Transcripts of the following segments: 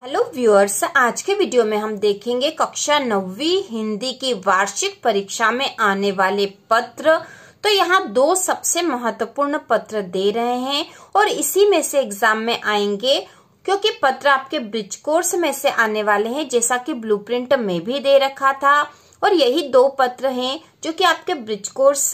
Hello viewers, आज के video में हम देखेंगे कक्षा 9वीं हिंदी की वार्षिक परीक्षा में आने वाले पत्र। तो यहाँ दो सबसे महत्वपूर्ण पत्र दे रहे हैं और इसी में से एग्जाम में आएंगे, क्योंकि पत्र आपके ब्रिज कोर्स में से आने वाले हैं, जैसा कि ब्लूप्रिंट में भी दे रखा था। और यही दो पत्र हैं जो कि आपके ब्रिज कोर्स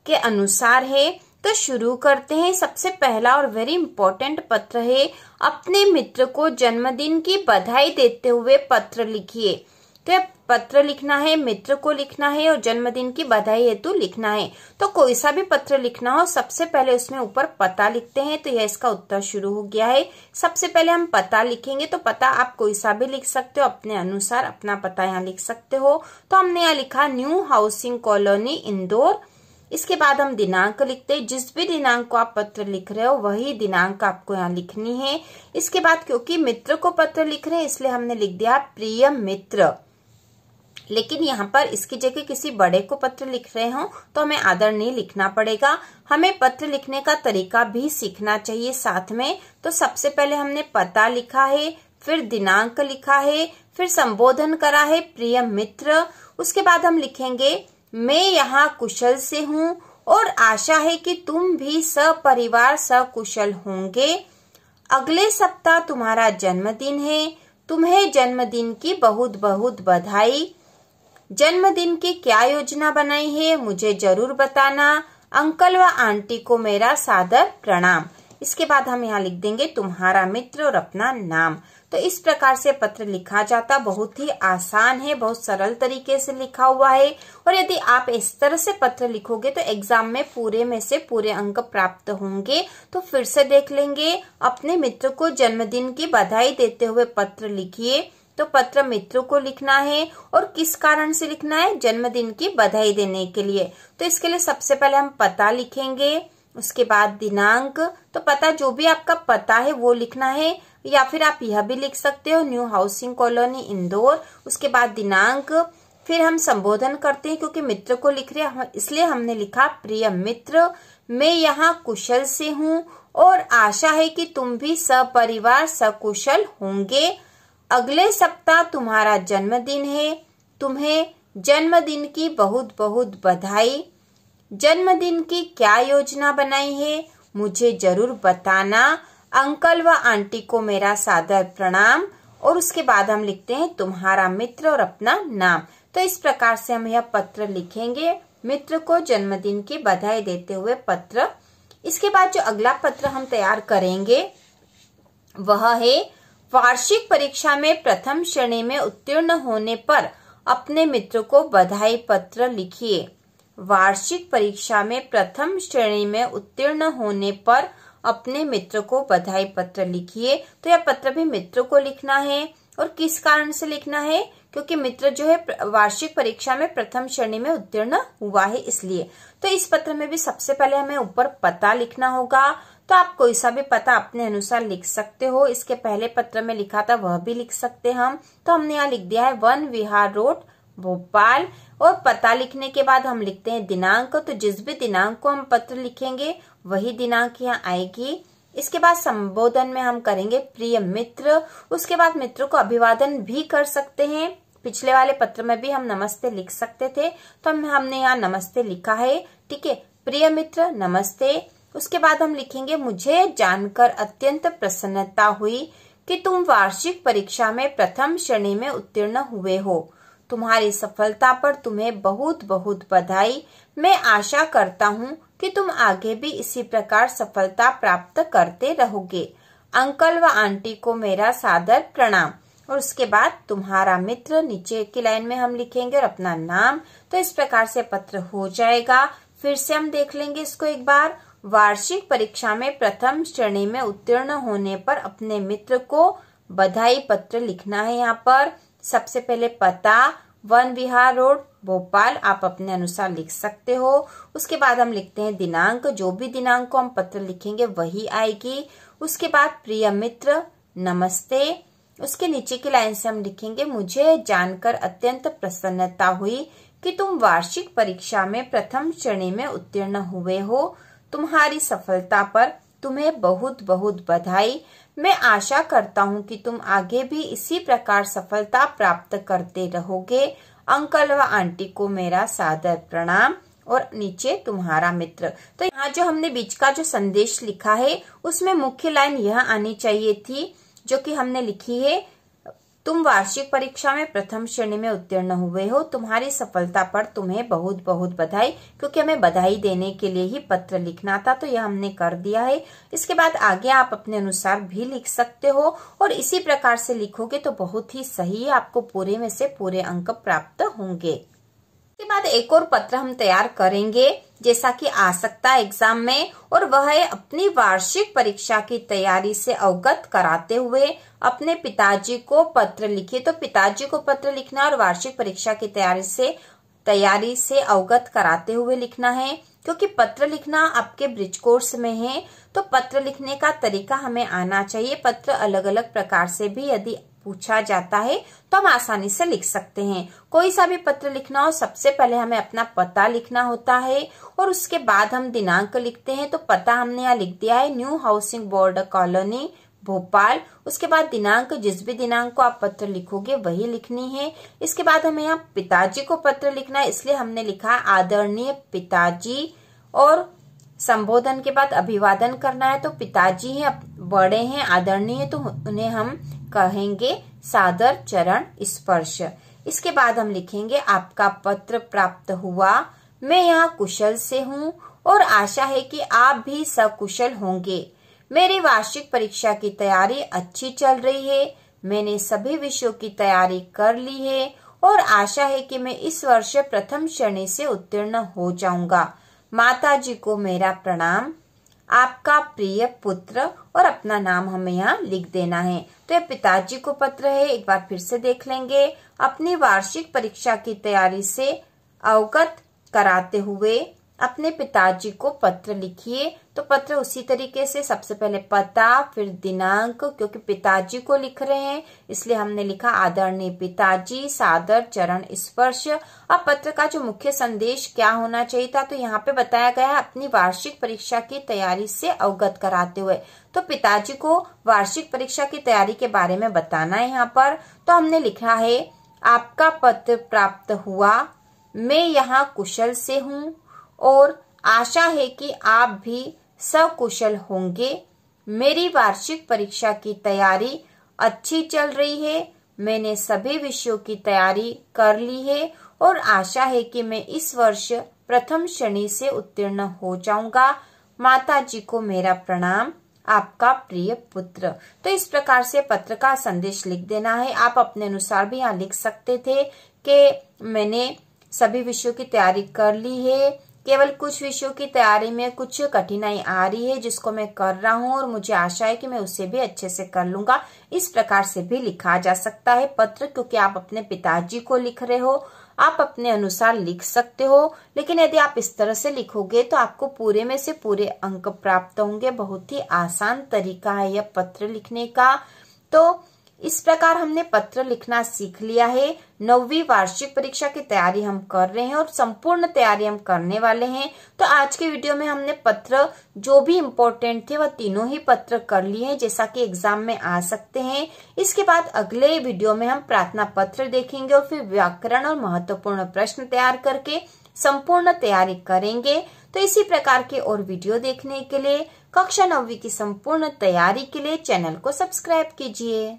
के अनुसार है। तो शुरू करते हैं। सबसे पहला और वेरी इंपॉर्टेंट पत्र है, अपने मित्र को जन्मदिन की बधाई देते हुए पत्र लिखिए। तो यह पत्र लिखना है, मित्र को लिखना है और जन्मदिन की बधाई हेतु लिखना है। तो कोई सा भी पत्र लिखना हो, सबसे पहले उसमें ऊपर पता लिखते हैं। तो यह इसका उत्तर शुरू हो गया है। सबसे पहले हम पता लिखेंगे। तो पता आप कोई सा भी लिख सकते हो, अपने अनुसार अपना पता यहाँ लिख सकते हो। तो हमने यहाँ लिखा न्यू हाउसिंग कॉलोनी इंदौर। इसके बाद हम दिनांक लिखते हैं। जिस भी दिनांक को आप पत्र लिख रहे हो वही दिनांक आपको यहाँ लिखनी है। इसके बाद क्योंकि मित्र को पत्र लिख रहे हैं इसलिए हमने लिख दिया प्रिय मित्र। लेकिन यहाँ पर इसकी जगह किसी बड़े को पत्र लिख रहे हो तो हमें आदरणीय लिखना पड़ेगा। हमें पत्र लिखने का तरीका भी सीखना चाहिए साथ में। तो सबसे पहले हमने पता लिखा है, फिर दिनांक लिखा है, फिर संबोधन करा है प्रिय मित्र। उसके बाद हम लिखेंगे मैं यहाँ कुशल से हूँ और आशा है कि तुम भी सपरिवार सकुशल होंगे। अगले सप्ताह तुम्हारा जन्मदिन है, तुम्हें जन्मदिन की बहुत बहुत बधाई। जन्मदिन की क्या योजना बनाई है मुझे जरूर बताना। अंकल व आंटी को मेरा सादर प्रणाम। इसके बाद हम यहाँ लिख देंगे तुम्हारा मित्र और अपना नाम। तो इस प्रकार से पत्र लिखा जाता, बहुत ही आसान है, बहुत सरल तरीके से लिखा हुआ है। और यदि आप इस तरह से पत्र लिखोगे तो एग्जाम में पूरे में से पूरे अंक प्राप्त होंगे। तो फिर से देख लेंगे। अपने मित्र को जन्मदिन की बधाई देते हुए पत्र लिखिए। तो पत्र मित्र को लिखना है और किस कारण से लिखना है, जन्मदिन की बधाई देने के लिए। तो इसके लिए सबसे पहले हम पता लिखेंगे, उसके बाद दिनांक। तो पता जो भी आपका पता है वो लिखना है, या फिर आप यह भी लिख सकते हो न्यू हाउसिंग कॉलोनी इंदौर। उसके बाद दिनांक, फिर हम संबोधन करते हैं क्योंकि मित्र को लिख रहे हैं इसलिए हमने लिखा प्रिय मित्र, मैं यहाँ कुशल से हूँ और आशा है कि तुम भी सपरिवार सकुशल होंगे। अगले सप्ताह तुम्हारा जन्मदिन है, तुम्हें जन्मदिन की बहुत बहुत बधाई। जन्मदिन की क्या योजना बनाई है मुझे जरूर बताना। अंकल व आंटी को मेरा सादर प्रणाम। और उसके बाद हम लिखते हैं तुम्हारा मित्र और अपना नाम। तो इस प्रकार से हम यह पत्र लिखेंगे, मित्र को जन्मदिन की बधाई देते हुए पत्र। इसके बाद जो अगला पत्र हम तैयार करेंगे वह है वार्षिक परीक्षा में प्रथम श्रेणी में उत्तीर्ण होने पर अपने मित्र को बधाई पत्र लिखिए। वार्षिक परीक्षा में प्रथम श्रेणी में उत्तीर्ण होने पर अपने मित्र को बधाई पत्र लिखिए। तो यह पत्र भी मित्र को लिखना है और किस कारण से लिखना है, क्योंकि मित्र जो है वार्षिक परीक्षा में प्रथम श्रेणी में उत्तीर्ण हुआ है इसलिए। तो इस पत्र में भी सबसे पहले हमें ऊपर पता लिखना होगा। तो आप कोई सा भी पता अपने अनुसार लिख सकते हो। इसके पहले पत्र में लिखा था वह भी लिख सकते हैं हम। तो हमने यहाँ लिख दिया है वन विहार रोड भोपाल। और पता लिखने के बाद हम लिखते हैं दिनांक। तो जिस भी दिनांक को हम पत्र लिखेंगे वही दिनांक यहाँ आएगी। इसके बाद संबोधन में हम करेंगे प्रिय मित्र। उसके बाद मित्र को अभिवादन भी कर सकते हैं। पिछले वाले पत्र में भी हम नमस्ते लिख सकते थे, तो हमने यहाँ नमस्ते लिखा है। ठीक है, प्रिय मित्र नमस्ते। उसके बाद हम लिखेंगे मुझे जानकर अत्यंत प्रसन्नता हुई कि तुम वार्षिक परीक्षा में प्रथम श्रेणी में उत्तीर्ण हुए हो। तुम्हारी सफलता पर तुम्हें बहुत बहुत बधाई। मैं आशा करता हूँ कि तुम आगे भी इसी प्रकार सफलता प्राप्त करते रहोगे। अंकल व आंटी को मेरा सादर प्रणाम। और उसके बाद तुम्हारा मित्र नीचे की लाइन में हम लिखेंगे और अपना नाम। तो इस प्रकार से पत्र हो जाएगा। फिर से हम देख लेंगे इसको एक बार। वार्षिक परीक्षा में प्रथम श्रेणी में उत्तीर्ण होने पर अपने मित्र को बधाई पत्र लिखना है। यहाँ पर सबसे पहले पता वन विहार रोड भोपाल आप अपने अनुसार लिख सकते हो। उसके बाद हम लिखते हैं दिनांक। जो भी दिनांक को हम पत्र लिखेंगे वही आएगी। उसके बाद प्रिय मित्र नमस्ते। उसके नीचे की लाइन से हम लिखेंगे मुझे जानकर अत्यंत प्रसन्नता हुई कि तुम वार्षिक परीक्षा में प्रथम श्रेणी में उत्तीर्ण हुए हो। तुम्हारी सफलता पर तुम्हें बहुत बहुत बधाई। मैं आशा करता हूँ कि तुम आगे भी इसी प्रकार सफलता प्राप्त करते रहोगे। अंकल व आंटी को मेरा सादर प्रणाम। और नीचे तुम्हारा मित्र। तो यहाँ जो हमने बीच का जो संदेश लिखा है उसमें मुख्य लाइन यह आनी चाहिए थी जो कि हमने लिखी है, तुम वार्षिक परीक्षा में प्रथम श्रेणी में उत्तीर्ण हुए हो, तुम्हारी सफलता पर तुम्हें बहुत बहुत बधाई। क्योंकि हमें बधाई देने के लिए ही पत्र लिखना था तो यह हमने कर दिया है। इसके बाद आगे आप अपने अनुसार भी लिख सकते हो और इसी प्रकार से लिखोगे तो बहुत ही सही है, आपको पूरे में से पूरे अंक प्राप्त होंगे। इसके बाद एक और पत्र हम तैयार करेंगे जैसा कि आ सकता है एग्जाम में, और वह है अपनी वार्षिक परीक्षा की तैयारी से अवगत कराते हुए अपने पिताजी को पत्र लिखिए। तो पिताजी को पत्र लिखना और वार्षिक परीक्षा की तैयारी से अवगत कराते हुए लिखना है। क्योंकि पत्र लिखना आपके ब्रिज कोर्स में है तो पत्र लिखने का तरीका हमें आना चाहिए। पत्र अलग अलग प्रकार से भी यदि पूछा जाता है तो हम आसानी से लिख सकते हैं। कोई सा भी पत्र लिखना हो सबसे पहले हमें अपना पता लिखना होता है और उसके बाद हम दिनांक लिखते हैं। तो पता हमने यहाँ लिख दिया है, new housing board colony Bhopal. उसके बाद दिनांक, जिस भी दिनांक को आप पत्र लिखोगे वही लिखनी है। इसके बाद हमें यहाँ पिताजी को पत्र लिखना है, इसलिए हमने लिखा है आदरणीय पिताजी। और संबोधन के बाद अभिवादन करना है तो पिताजी हैं, बड़े हैं, आदरणीय, तो उन्हें हम कहेंगे सादर चरण स्पर्श। इसके बाद हम लिखेंगे आपका पत्र प्राप्त हुआ, मैं यहाँ कुशल से हूँ और आशा है कि आप भी सकुशल होंगे। मेरी वार्षिक परीक्षा की तैयारी अच्छी चल रही है, मैंने सभी विषयों की तैयारी कर ली है और आशा है कि मैं इस वर्ष प्रथम श्रेणी से उत्तीर्ण हो जाऊंगा। माताजी को मेरा प्रणाम, आपका प्रिय पुत्र। और अपना नाम हमें यहाँ लिख देना है। तो ये पिताजी को पत्र है, एक बार फिर से देख लेंगे। अपनी वार्षिक परीक्षा की तैयारी से अवगत कराते हुए अपने पिताजी को पत्र लिखिए। तो पत्र उसी तरीके से सबसे पहले पता, फिर दिनांक, क्योंकि पिताजी को लिख रहे हैं इसलिए हमने लिखा आदरणीय पिताजी, सादर चरण स्पर्श। अब पत्र का जो मुख्य संदेश क्या होना चाहिए था तो यहाँ पे बताया गया है अपनी वार्षिक परीक्षा की तैयारी से अवगत कराते हुए। तो पिताजी को वार्षिक परीक्षा की तैयारी के बारे में बताना है यहाँ पर। तो हमने लिखा है आपका पत्र प्राप्त हुआ, मैं यहाँ कुशल से हूँ और आशा है कि आप भी सकुशल होंगे। मेरी वार्षिक परीक्षा की तैयारी अच्छी चल रही है, मैंने सभी विषयों की तैयारी कर ली है और आशा है कि मैं इस वर्ष प्रथम श्रेणी से उत्तीर्ण हो जाऊंगा। माताजी को मेरा प्रणाम, आपका प्रिय पुत्र। तो इस प्रकार से पत्र का संदेश लिख देना है। आप अपने अनुसार भी यहाँ लिख सकते थे कि मैंने सभी विषयों की तैयारी कर ली है, केवल कुछ विषयों की तैयारी में कुछ कठिनाई आ रही है जिसको मैं कर रहा हूँ और मुझे आशा है कि मैं उसे भी अच्छे से कर लूंगा। इस प्रकार से भी लिखा जा सकता है पत्र, क्योंकि आप अपने पिताजी को लिख रहे हो, आप अपने अनुसार लिख सकते हो। लेकिन यदि आप इस तरह से लिखोगे तो आपको पूरे में से पूरे अंक प्राप्त होंगे। बहुत ही आसान तरीका है यह पत्र लिखने का। तो इस प्रकार हमने पत्र लिखना सीख लिया है। 9वीं वार्षिक परीक्षा की तैयारी हम कर रहे हैं और संपूर्ण तैयारी हम करने वाले हैं। तो आज के वीडियो में हमने पत्र जो भी इम्पोर्टेंट थे वह तीनों ही पत्र कर लिए हैं, जैसा कि एग्जाम में आ सकते हैं। इसके बाद अगले वीडियो में हम प्रार्थना पत्र देखेंगे और फिर व्याकरण और महत्वपूर्ण प्रश्न तैयार करके संपूर्ण तैयारी करेंगे। तो इसी प्रकार के और वीडियो देखने के लिए कक्षा 9वीं की संपूर्ण तैयारी के लिए चैनल को सब्सक्राइब कीजिए।